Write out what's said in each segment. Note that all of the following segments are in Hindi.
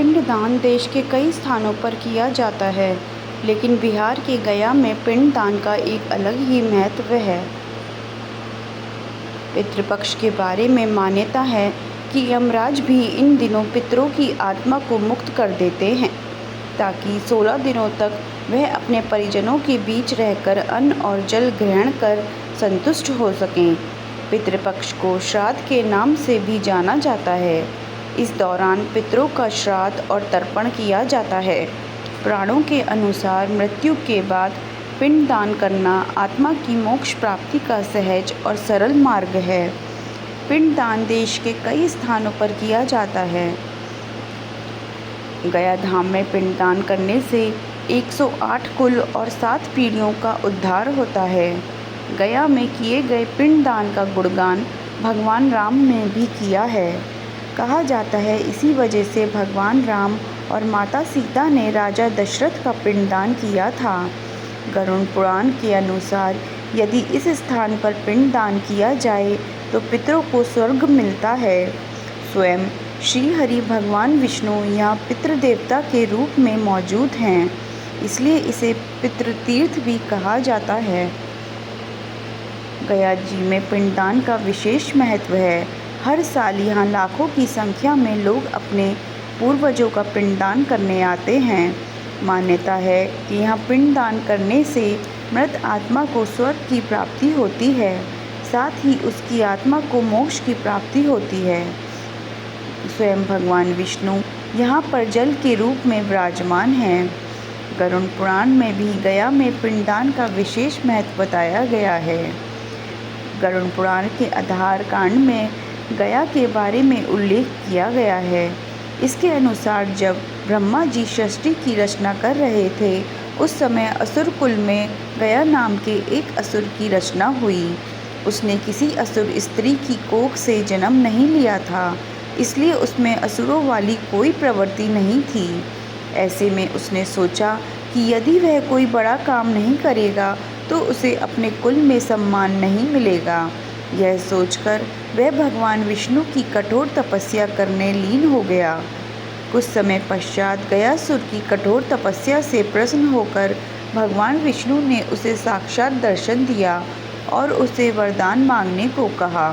पिंडदान देश के कई स्थानों पर किया जाता है, लेकिन बिहार के गया में पिंडदान का एक अलग ही महत्व है। पितृपक्ष के बारे में मान्यता है कि यमराज भी इन दिनों पितरों की आत्मा को मुक्त कर देते हैं, ताकि 16 दिनों तक वह अपने परिजनों के बीच रहकर अन्न और जल ग्रहण कर संतुष्ट हो सकें। पितृपक्ष को श्राद्ध के नाम से भी जाना जाता है। इस दौरान पितरों का श्राद्ध और तर्पण किया जाता है। पुराणों के अनुसार मृत्यु के बाद पिंडदान करना आत्मा की मोक्ष प्राप्ति का सहज और सरल मार्ग है। पिंडदान देश के कई स्थानों पर किया जाता है। गया धाम में पिंडदान करने से 108 कुल और 7 पीढ़ियों का उद्धार होता है। गया में किए गए पिंडदान का गुणगान भगवान राम ने भी किया है। कहा जाता है इसी वजह से भगवान राम और माता सीता ने राजा दशरथ का पिंडदान किया था। गरुड़ पुराण के अनुसार यदि इस स्थान पर पिंडदान किया जाए तो पितरों को स्वर्ग मिलता है। स्वयं श्री हरि भगवान विष्णु यहाँ पितृदेवता के रूप में मौजूद हैं, इसलिए इसे पितृतीर्थ भी कहा जाता है। गया जी में पिंडदान का विशेष महत्व है। हर साल यहाँ लाखों की संख्या में लोग अपने पूर्वजों का पिंडदान करने आते हैं। मान्यता है कि यहाँ पिंडदान करने से मृत आत्मा को स्वर्ग की प्राप्ति होती है, साथ ही उसकी आत्मा को मोक्ष की प्राप्ति होती है। स्वयं भगवान विष्णु यहाँ पर जल के रूप में विराजमान हैं। गरुड़ पुराण में भी गया में पिंडदान का विशेष महत्व बताया गया है। गरुड़ पुराण के आधार कांड में गया के बारे में उल्लेख किया गया है। इसके अनुसार जब ब्रह्मा जी सृष्टि की रचना कर रहे थे, उस समय असुर कुल में गया नाम के एक असुर की रचना हुई। उसने किसी असुर स्त्री की कोख से जन्म नहीं लिया था, इसलिए उसमें असुरों वाली कोई प्रवृत्ति नहीं थी। ऐसे में उसने सोचा कि यदि वह कोई बड़ा काम नहीं करेगा तो उसे अपने कुल में सम्मान नहीं मिलेगा। यह सोचकर वह भगवान विष्णु की कठोर तपस्या करने लीन हो गया। कुछ समय पश्चात गयासुर की कठोर तपस्या से प्रसन्न होकर भगवान विष्णु ने उसे साक्षात दर्शन दिया और उसे वरदान मांगने को कहा।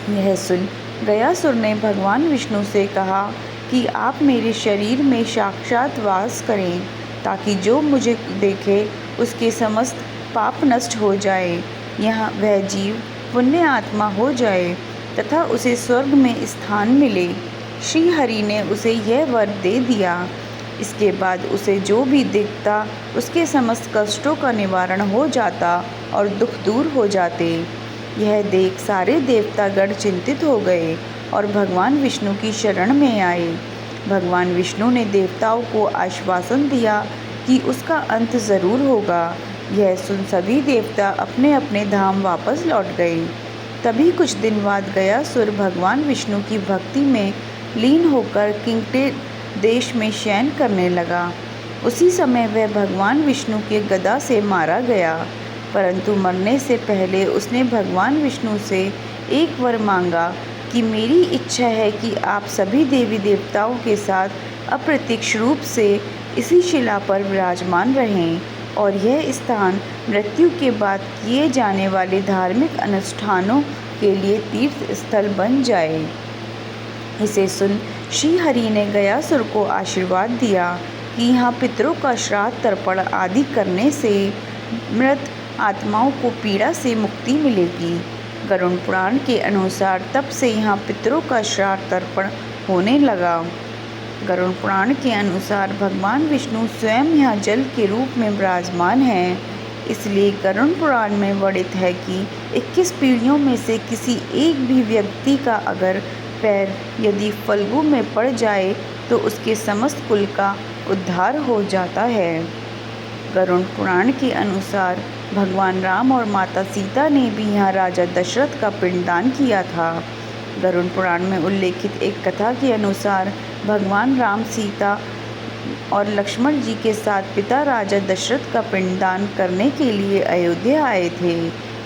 यह सुन गयासुर ने भगवान विष्णु से कहा कि आप मेरे शरीर में साक्षात वास करें, ताकि जो मुझे देखे उसके समस्त पाप नष्ट हो जाए, यहाँ वह जीव पुण्य आत्मा हो जाए तथा उसे स्वर्ग में स्थान मिले। श्री हरि ने उसे यह वर दे दिया। इसके बाद उसे जो भी दिखता उसके समस्त कष्टों का निवारण हो जाता और दुख दूर हो जाते। यह देख सारे देवतागण चिंतित हो गए और भगवान विष्णु की शरण में आए। भगवान विष्णु ने देवताओं को आश्वासन दिया कि उसका अंत ज़रूर होगा। यह सुन सभी देवता अपने अपने धाम वापस लौट गए। तभी कुछ दिन बाद गयासुर भगवान विष्णु की भक्ति में लीन होकर किंकटे देश में शयन करने लगा। उसी समय वह भगवान विष्णु के गदा से मारा गया, परंतु मरने से पहले उसने भगवान विष्णु से एक वर मांगा कि मेरी इच्छा है कि आप सभी देवी देवताओं के साथ अप्रत्यक्ष रूप से इसी शिला पर विराजमान रहें और यह स्थान मृत्यु के बाद किए जाने वाले धार्मिक अनुष्ठानों के लिए तीर्थ स्थल बन जाए। इसे सुन श्री हरि ने गयासुर को आशीर्वाद दिया कि यहाँ पितरों का श्राद्ध तर्पण आदि करने से मृत आत्माओं को पीड़ा से मुक्ति मिलेगी। गरुड़ पुराण के अनुसार तब से यहाँ पितरों का श्राद्ध तर्पण होने लगा। गरुड़ पुराण के अनुसार भगवान विष्णु स्वयं यहाँ जल के रूप में विराजमान हैं, इसलिए गरुड़ पुराण में वर्णित है कि 21 पीढ़ियों में से किसी एक भी व्यक्ति का अगर पैर यदि फल्गु में पड़ जाए तो उसके समस्त कुल का उद्धार हो जाता है। गरुड़ पुराण के अनुसार भगवान राम और माता सीता ने भी यहाँ राजा दशरथ का पिंडदान किया था। गरुड़ पुराण में उल्लेखित एक कथा के अनुसार भगवान राम सीता और लक्ष्मण जी के साथ पिता राजा दशरथ का पिंडदान करने के लिए अयोध्या आए थे।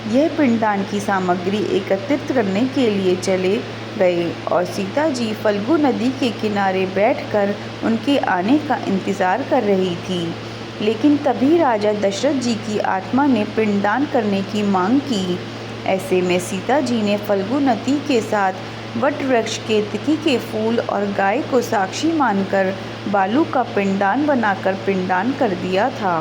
यह पिंडदान की सामग्री एकत्रित करने के लिए चले गए और सीता जी फल्गु नदी के किनारे बैठकर उनके आने का इंतज़ार कर रही थी। लेकिन तभी राजा दशरथ जी की आत्मा ने पिंडदान करने की मांग की। ऐसे में सीता जी ने फल्गु नदी के साथ वट वृक्ष, केतकी के फूल और गाय को साक्षी मानकर बालू का पिंडदान बनाकर पिंडदान कर दिया था।